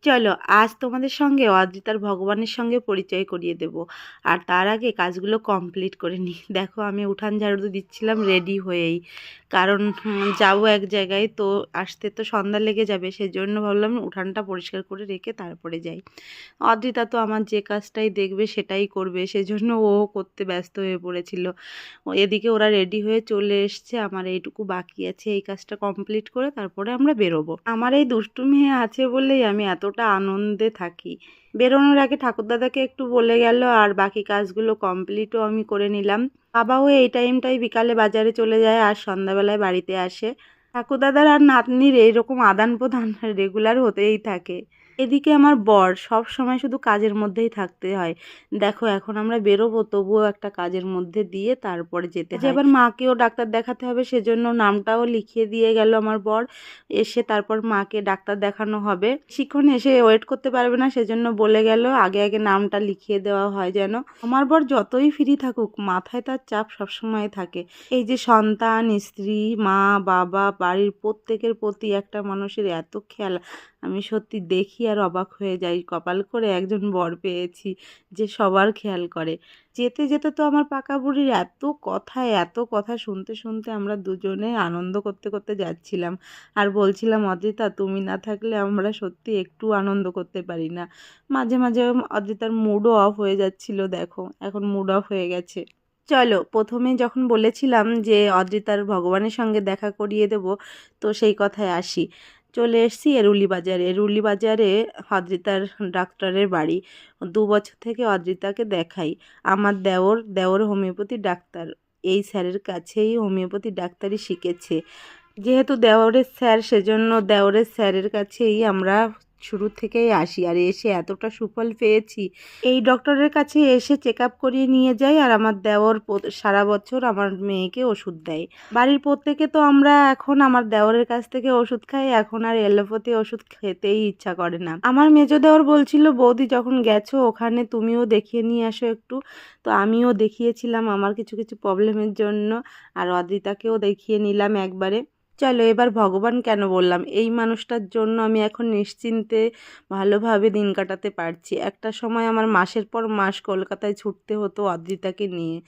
চলো আজ তোমাদের সঙ্গে অদ্রিতার ভগবানের সঙ্গে পরিচয় করিয়ে দেব। আর তার আগে কাজগুলো কমপ্লিট করে নিই। দেখো আমি উঠান ঝাড়ু দিচ্ছিলাম রেডি হয়েই, কারণ যাবো এক জায়গায়, তো আসতে তো সন্ধ্যা লেগে যাবে, সেজন্য ভাবলাম উঠানটা পরিষ্কার করে রেখে তারপরে যাই। অদ্রিতা তো আমার যে কাজটাই দেখবে সেটাই করবে, সেজন্য ও করতে ব্যস্ত হয়ে পড়েছিল। এদিকে ওরা রেডি হয়ে চলে এসছে, আমার এইটুকু বাকি আছে, এই কাজটা কমপ্লিট করে তারপরে আমরা বেরোবো। আমার এই দুষ্টু মেয়ে আছে বলেই আমি এতটা আনন্দে থাকি। বেরোনোর আগে ঠাকুরদাদাকে একটু বলে গেল, আর বাকি কাজগুলো কমপ্লিটও আমি করে নিলাম। বাবাও এই টাইমটাই বিকালে বাজারে চলে যায় আর সন্ধ্যাবেলায় বাড়িতে আসে। ঠাকুরদাদার আর নাতনির এইরকম আদান প্রদান রেগুলার হতেই থাকে। এদিকে আমার বর সব সময় শুধু কাজের মধ্যেই থাকতে হয়। দেখো এখন আমরা বেরোবো, তবুও একটা কাজের মধ্যে দিয়ে তারপরে যেতে হয়। এবার মাকেও ডাক্তার দেখাতে হবে, সেজন্য নামটাও লিখিয়ে দিয়ে গেল আমার বর। এসে তারপর মাকে ডাক্তার দেখানো হবে। শিক্ষণ এসে ওয়েট করতে পারবে না, সেজন্য বলে গেল আগে আগে নামটা লিখিয়ে দেওয়া হয় যেন। আমার বর যতই ফ্রি থাকুক, মাথায় তার চাপ সবসময় থাকে। এই যে সন্তান, স্ত্রী, মা, বাবা, বাড়ির প্রত্যেকের প্রতি একটা মানুষের এত খেয়াল, আমি সত্যি দেখি আর অবাক হয়ে যাই। কপাল করে একজন বর পেয়েছি যে সবার খেয়াল করে। যেতে যেতে তো আমার পাকা বুড়ির এত কথা শুনতে শুনতে আমরা দুজনে আনন্দ করতে করতে যাচ্ছিলাম। আর বলছিলাম, অদ্রিতা তুমি না থাকলে আমরা সত্যি একটু আনন্দ করতে পারি না। মাঝে মাঝে অদ্রিতার মুডও অফ হয়ে যাচ্ছিল, দেখো এখন মুড অফ হয়ে গেছে। চলো প্রথমে যখন বলেছিলাম যে অদ্রিতার ভগবানের সঙ্গে দেখা করিয়ে দেব, তো সেই কথায় আসি। চলে এসেছি এরুলি বাজারে। এরুলি বাজারে অদ্রিতার ডাক্তারের বাড়ি। 2 বছর থেকে অদ্রিতাকে দেখাই। আমার দেওর হোমিওপ্যাথি ডাক্তার। এই স্যারের কাছেই হোমিওপ্যাথি ডাক্তারি শিখেছে। যেহেতু দেওরের স্যার, সেজন্য দেওরের স্যারের কাছেই আমরা শুরু থেকেই আসি, আর এসে এতটা সুফল পেয়েছি। এই ডক্টরের কাছে এসে চেক আপ করিয়ে নিয়ে যাই, আর আমার দেওর সারা বছর আমার মেয়েকে ওষুধ দেয়। বাড়ির প্রত্যেকে তো আমরা এখন আমার দেওরের কাছ থেকে ওষুধ খাই, এখন আর এলোপ্যাথি ওষুধ খেতেই ইচ্ছা করে না। আমার মেজো দেওর বলছিল, বৌদি যখন গেছো ওখানে তুমিও দেখিয়ে নিয়ে আসো একটু। তো আমিও দেখিয়েছিলাম আমার কিছু কিছু প্রবলেমের জন্য, আর অদ্রিতাকেও দেখিয়ে নিলাম একবারে। চলো এবার ভগবান কেন বললাম, এই মানুষটার জন্য আমি এখন নিশ্চিন্তে ভালোভাবে দিন কাটাতে পারছি। একটা সময় আমার মাসের পর মাস কলকাতায় ছুটতে হতো অদ্রিতাকে নিয়ে,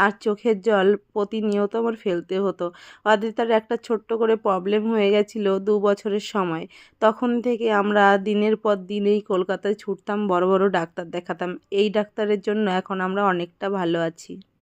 আর চোখের জল প্রতিনিয়ত আমার ফেলতে হতো। অদ্রিতার একটা ছোট্ট করে প্রবলেম হয়ে গেছিলো 2 বছরের সময়। তখন থেকে আমরা দিনের পর দিনেই কলকাতায় ছুটতাম, বড় বড় ডাক্তার দেখাতাম। এই ডাক্তারের জন্য এখন আমরা অনেকটা ভালো আছি।